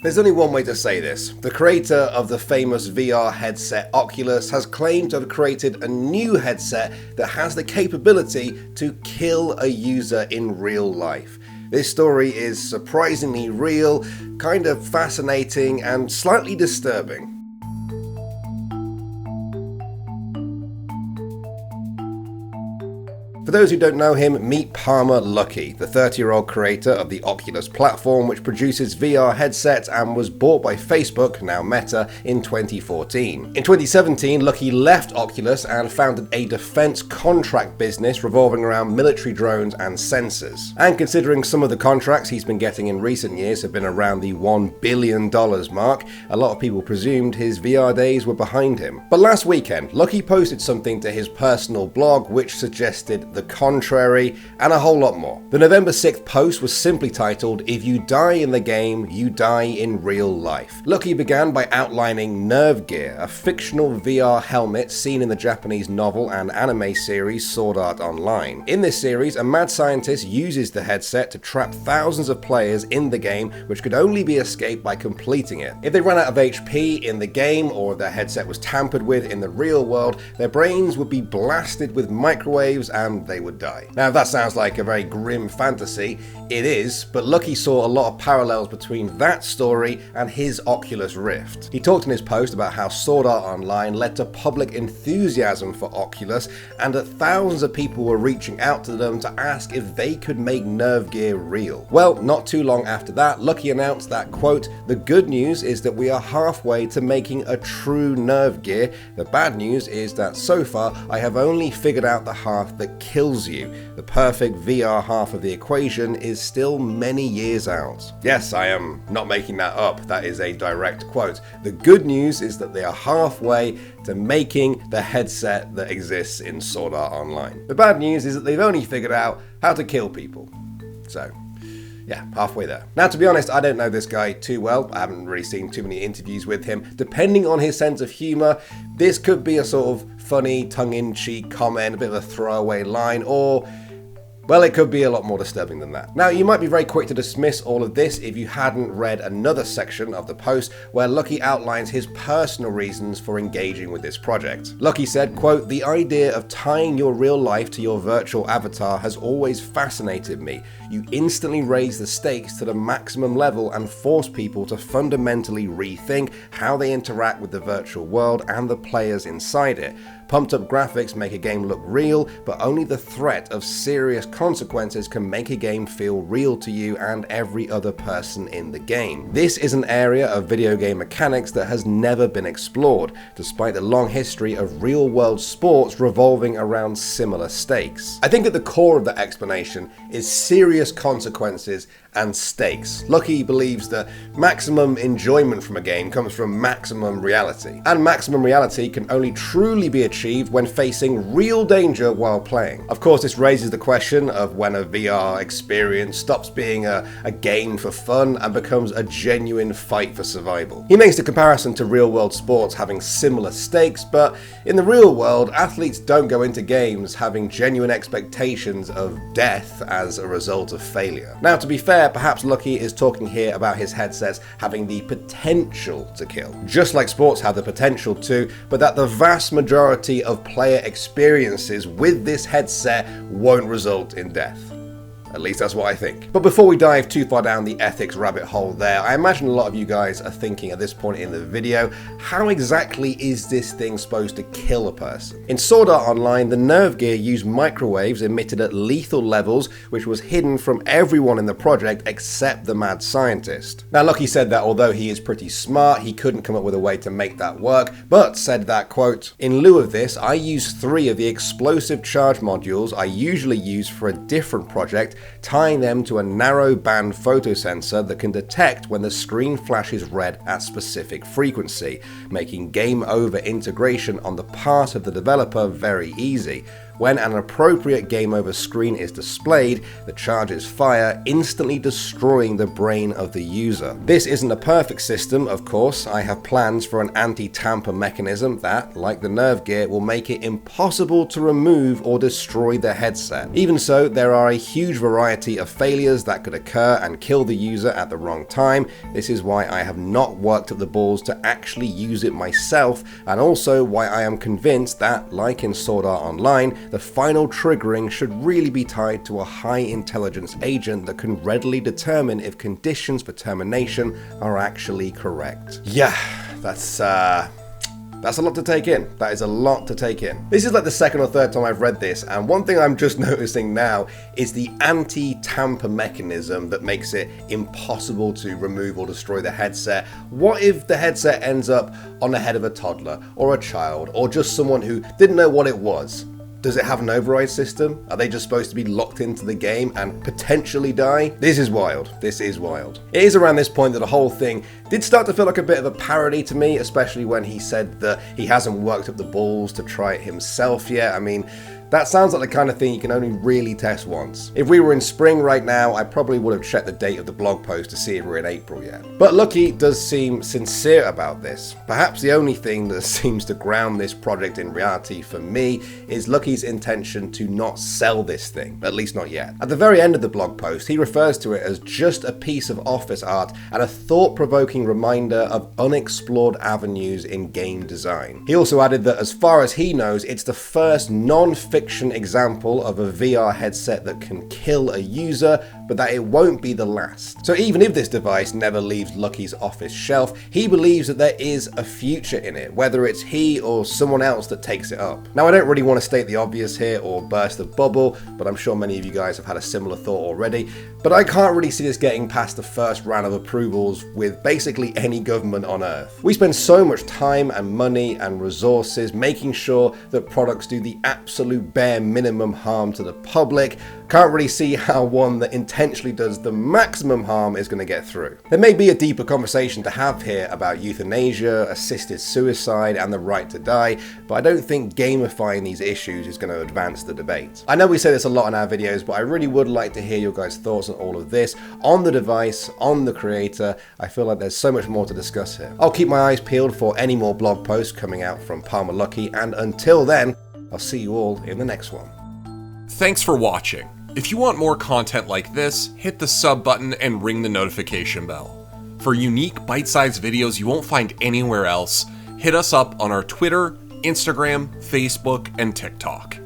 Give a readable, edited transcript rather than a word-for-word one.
There's only one way to say this. The creator of the famous VR headset Oculus has claimed to have created a new headset that has the capability to kill a user in real life. This story is surprisingly real, kind of fascinating, and slightly disturbing. For those who don't know him, meet Palmer Luckey, the 30-year-old creator of the Oculus platform, which produces VR headsets and was bought by Facebook, now Meta, in 2014. In 2017, Luckey left Oculus and founded a defense contract business revolving around military drones and sensors. And considering some of the contracts he's been getting in recent years have been around the $1 billion mark, a lot of people presumed his VR days were behind him. But last weekend, Luckey posted something to his personal blog which suggested the contrary, and a whole lot more. The November 6th post was simply titled, "If you die in the game, you die in real life." Luckey began by outlining Nerve Gear, a fictional VR helmet seen in the Japanese novel and anime series Sword Art Online. In this series, a mad scientist uses the headset to trap thousands of players in the game, which could only be escaped by completing it. If they ran out of HP in the game, or their headset was tampered with in the real world, their brains would be blasted with microwaves and they would die. Now, if that sounds like a very grim fantasy, it is, but Luckey saw a lot of parallels between that story and his Oculus Rift. He talked in his post about how Sword Art Online led to public enthusiasm for Oculus, and that thousands of people were reaching out to them to ask if they could make Nerve Gear real. Well, not too long after that, Luckey announced that, quote, "The good news is that we are halfway to making a true Nerve Gear. The bad news is that so far I have only figured out the half that kills you. The perfect VR half of the equation is still many years out." Yes, I am not making that up. That is a direct quote. The good news is that they are halfway to making the headset that exists in Sword Art Online. The bad news is that they've only figured out how to kill people. So, yeah, halfway there. Now, to be honest, I don't know this guy too well. I haven't really seen too many interviews with him. Depending on his sense of humor, this could be a sort of funny, tongue-in-cheek comment, a bit of a throwaway line, or, well, it could be a lot more disturbing than that. Now, you might be very quick to dismiss all of this if you hadn't read another section of the post where Luckey outlines his personal reasons for engaging with this project. Luckey said, quote, "The idea of tying your real life to your virtual avatar has always fascinated me. You instantly raise the stakes to the maximum level and force people to fundamentally rethink how they interact with the virtual world and the players inside it. Pumped up graphics make a game look real, but only the threat of serious consequences can make a game feel real to you and every other person in the game. This is an area of video game mechanics that has never been explored, despite the long history of real-world sports revolving around similar stakes." I think at the core of that explanation is serious consequences and stakes. Luckey believes that maximum enjoyment from a game comes from maximum reality, and maximum reality can only truly be achieved when facing real danger while playing. Of course, this raises the question of when a VR experience stops being a game for fun and becomes a genuine fight for survival. He makes the comparison to real-world sports having similar stakes, but in the real world, athletes don't go into games having genuine expectations of death as a result of failure. Now, to be fair, perhaps Luckey is talking here about his headsets having the potential to kill, just like sports have the potential to, but that the vast majority of player experiences with this headset won't result in death. At least that's what I think. But before we dive too far down the ethics rabbit hole there, I imagine a lot of you guys are thinking at this point in the video, how exactly is this thing supposed to kill a person? In Sword Art Online, the Nerve Gear used microwaves emitted at lethal levels, which was hidden from everyone in the project except the mad scientist. Now, Luckey said that although he is pretty smart, he couldn't come up with a way to make that work, but said that, quote, "In lieu of this, I used 3 of the explosive charge modules I usually use for a different project, tying them to a narrow band photosensor that can detect when the screen flashes red at specific frequency, making game over integration on the part of the developer very easy. When an appropriate game over screen is displayed, the charges fire, instantly destroying the brain of the user. This isn't a perfect system, of course. I have plans for an anti-tamper mechanism that, like the Nerve gear, will make it impossible to remove or destroy the headset. Even so, there are a huge variety of failures that could occur and kill the user at the wrong time. This is why I have not worked up the balls to actually use it myself, and also why I am convinced that, like in Sword Art Online, the final triggering should really be tied to a high intelligence agent that can readily determine if conditions for termination are actually correct. Yeah, that's a lot to take in. That is a lot to take in. This is like the second or third time I've read this, and one thing I'm just noticing now is the anti-tamper mechanism that makes it impossible to remove or destroy the headset. What if the headset ends up on the head of a toddler, or a child, or just someone who didn't know what it was? Does it have an override system? Are they just supposed to be locked into the game and potentially die? This is wild. This is wild. It is around this point that the whole thing did start to feel like a bit of a parody to me, especially when he said that he hasn't worked up the balls to try it himself yet. I mean, that sounds like the kind of thing you can only really test once. If we were in spring right now, I probably would have checked the date of the blog post to see if we're in April yet. But Luckey does seem sincere about this. Perhaps the only thing that seems to ground this project in reality for me is Luckey's intention to not sell this thing, at least not yet. At the very end of the blog post, he refers to it as just a piece of office art and a thought-provoking reminder of unexplored avenues in game design. He also added that as far as he knows, it's the first non-fiction example of a VR headset that can kill a user, but that it won't be the last. So even if this device never leaves Luckey's office shelf, he believes that there is a future in it, whether it's he or someone else that takes it up. Now, I don't really want to state the obvious here or burst the bubble, but I'm sure many of you guys have had a similar thought already, but I can't really see this getting past the first round of approvals with basically any government on Earth. We spend so much time and money and resources making sure that products do the absolute bare minimum harm to the public. Can't really see how one that intentionally does the maximum harm is going to get through. There may be a deeper conversation to have here about euthanasia, assisted suicide, and the right to die, but I don't think gamifying these issues is going to advance the debate. I know we say this a lot in our videos, but I really would like to hear your guys' thoughts on all of this, on the device, on the creator. I feel like there's so much more to discuss here. I'll keep my eyes peeled for any more blog posts coming out from Palmer Luckey, and until then, I'll see you all in the next one. Thanks for watching. If you want more content like this, hit the sub button and ring the notification bell. For unique bite-sized videos you won't find anywhere else, hit us up on our Twitter, Instagram, Facebook, and TikTok.